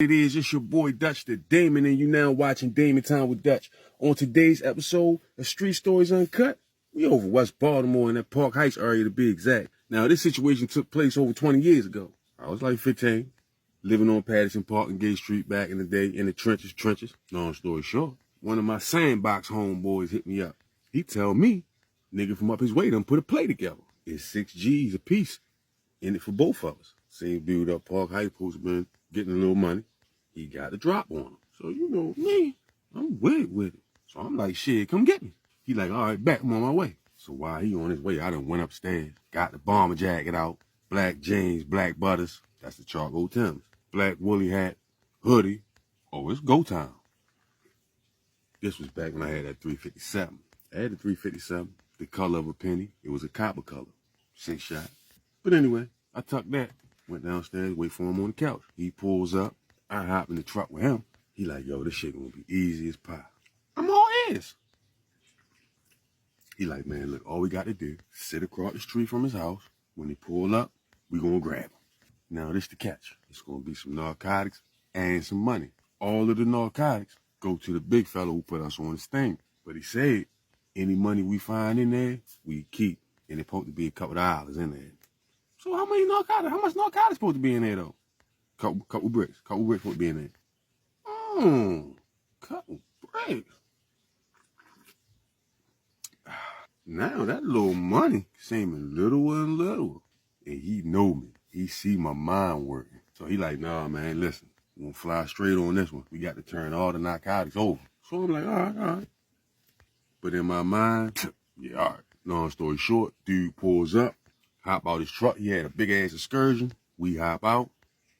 It is, it's your boy Dutch the Damon, and you now watching Damon Time with Dutch. On today's episode of Street Stories Uncut, we over West Baltimore in that Park Heights area to be exact. Now, this situation took place over 20 years ago. I was like 15, living on Patterson Park and Gay Street back in the day, in the trenches. Long story short, one of my sandbox homeboys hit me up. He tell me, nigga from up his way done put a play together. It's 6 G's a piece in it for both of us. Same build up Park Heights supposed to been getting a little money. He got the drop on him. So, you know, me, I'm with it. So I'm like, shit, come get me. He like, all right, back, I'm on my way. So while he on his way, I done went upstairs, got the bomber jacket out, black jeans, black butters, that's the charcoal Timbs, black woolly hat, hoodie. Oh, it's go time. This was back when I had that 357. I had the 357, the color of a penny. It was a copper color, 6 shot. But anyway, I tucked that, went downstairs, wait for him on the couch. He pulls up. I hop in the truck with him. He like, yo, this shit gonna be easy as pie. I'm all ears. He like, man, look, all we got to do, sit across the street from his house. When he pull up, we gonna grab him. Now, this the catch. It's gonna be some narcotics and some money. All of the narcotics go to the big fella who put us on the sting. But he said, any money we find in there, we keep. And it's supposed to be a couple of dollars in there. So how much narcotics supposed to be in there, though? Couple bricks supposed to be in there. Couple bricks. Now that little money seeming littler and littler. And he know me. He see my mind working. So he like, nah, man, listen. We're gonna fly straight on this one. We got to turn all the narcotics over. So I'm like, all right. But in my mind, yeah, all right. Long story short, dude pulls up, hop out his truck. He had a big ass excursion. We hop out.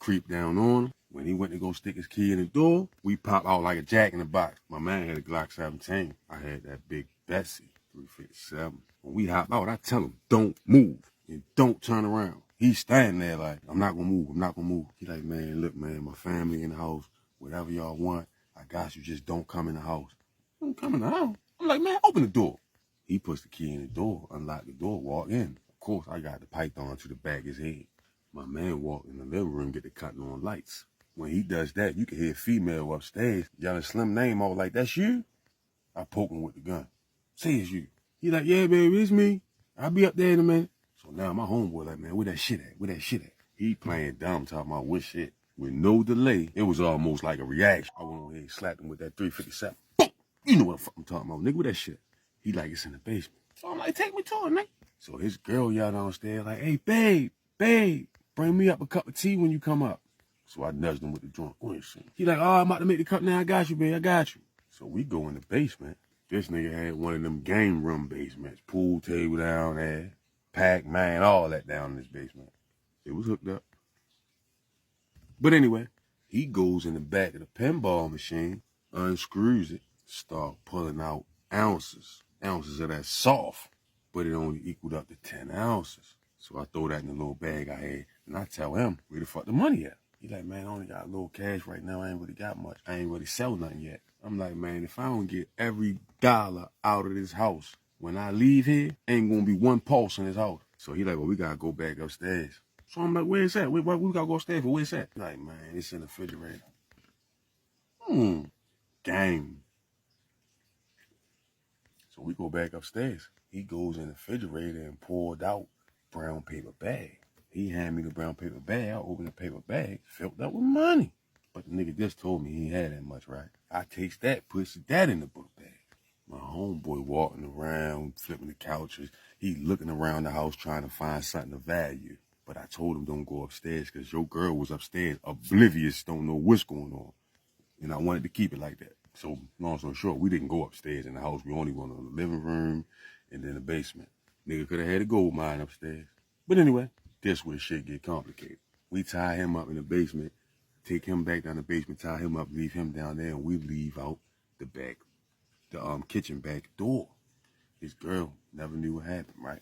Creep down on him. When he went to go stick his key in the door, we pop out like a jack in the box. My man had a Glock 17. I had that big Betsy 357. When we hop out, I tell him, don't move and don't turn around. He's standing there like, I'm not gonna move. He like, man, look, man, my family in the house, whatever y'all want, I got you, just don't come in the house. Don't come in the house? I'm like, man, open the door. He puts the key in the door, unlock the door, walk in. Of course, I got the python to the back of his head. My man walked in the living room, get the cutting on lights. When he does that, you can hear a female upstairs yelling Slim name all like, that's you? I poke him with the gun. Say it's you. He like, yeah, baby, it's me. I'll be up there in a minute. So now my homeboy like, man, where that shit at? He playing dumb, talking about what shit. With no delay, it was almost like a reaction. I went over here and slapped him with that 357. Boom! You know what the fuck I'm talking about, nigga, with that shit. He like, it's in the basement. So I'm like, take me to it, nigga. So his girl yelled downstairs like, hey, babe, bring me up a cup of tea when you come up. So I nudged him with the joint. He like, oh, I'm about to make the cup now. I got you, babe. I got you. So we go in the basement. This nigga had one of them game room basements. Pool table down there. Pac-Man, all that down in this basement. It was hooked up. But anyway, he goes in the back of the pinball machine, unscrews it, start pulling out ounces of that soft, but it only equaled up to 10 ounces. So I throw that in the little bag I had, and I tell him, where the fuck the money at? He like, man, I only got a little cash right now. I ain't really got much. I ain't really sell nothing yet. I'm like, man, if I don't get every dollar out of this house, when I leave here, ain't gonna be one pulse in this house. So he like, well, we gotta go back upstairs. So I'm like, where is that? We gotta go upstairs for? Where's that? Like, man, it's in the refrigerator. Game. So we go back upstairs. He goes in the refrigerator and poured out brown paper bag. He handed me the brown paper bag. I opened the paper bag, filled up with money. But the nigga just told me he ain't had that much, right? I takes that, puts that in the book bag. My homeboy walking around, flipping the couches. He looking around the house trying to find something of value. But I told him don't go upstairs because your girl was upstairs, oblivious, don't know what's going on. And I wanted to keep it like that. So, long story short, we didn't go upstairs in the house. We only went in the living room and then the basement. Nigga could have had a gold mine upstairs. But anyway, this where shit get complicated. We tie him up in the basement, take him back down the basement, tie him up, leave him down there, and we leave out the back, the kitchen back door. His girl never knew what happened, right?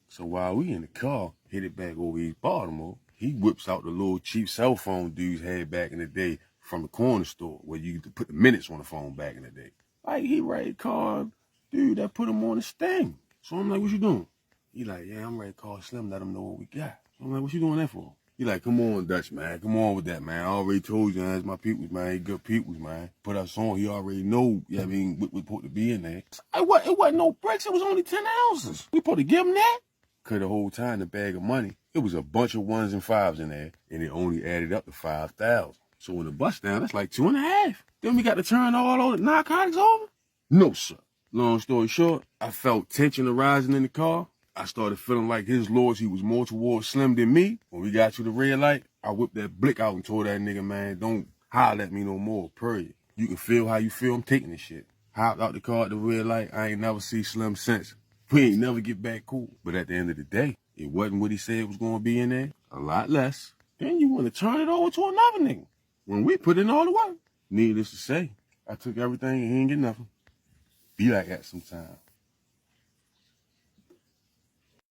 So while we in the car, headed back over East Baltimore, he whips out the little cheap cell phone dudes had back in the day from the corner store where you could put the minutes on the phone back in the day. Like, he write card, dude, that put him on the sting. So I'm like, what you doing? He like, yeah, I'm ready to call Slim, let him know what we got. So I'm like, what you doing that for? He like, come on, Dutch, man. Come on with that, man. I already told you, man. It's my peoples, man. He good peoples, man. Put us on. He already know, you know what I mean, what we supposed to be in there. It wasn't no bricks. It was only 10 ounces. We supposed to give him that? Cause the whole time, the bag of money, it was a bunch of 1s and 5s in there, and it only added up to 5,000. So when the bust down, that's like 2.5. Then we got to turn all the narcotics over? No, sir. Long story short, I felt tension arising in the car. I started feeling like his loyalty was more towards Slim than me. When we got to the red light, I whipped that blick out and told that nigga, man, don't holler at me no more, period. You can feel how you feel, I'm taking this shit. Hopped out the car at the red light, I ain't never see Slim since. We ain't never get back cool. But at the end of the day, it wasn't what he said was going to be in there, a lot less. Then you want to turn it over to another nigga when we put in all the work. Needless to say, I took everything and he ain't get nothing. Be like that sometime.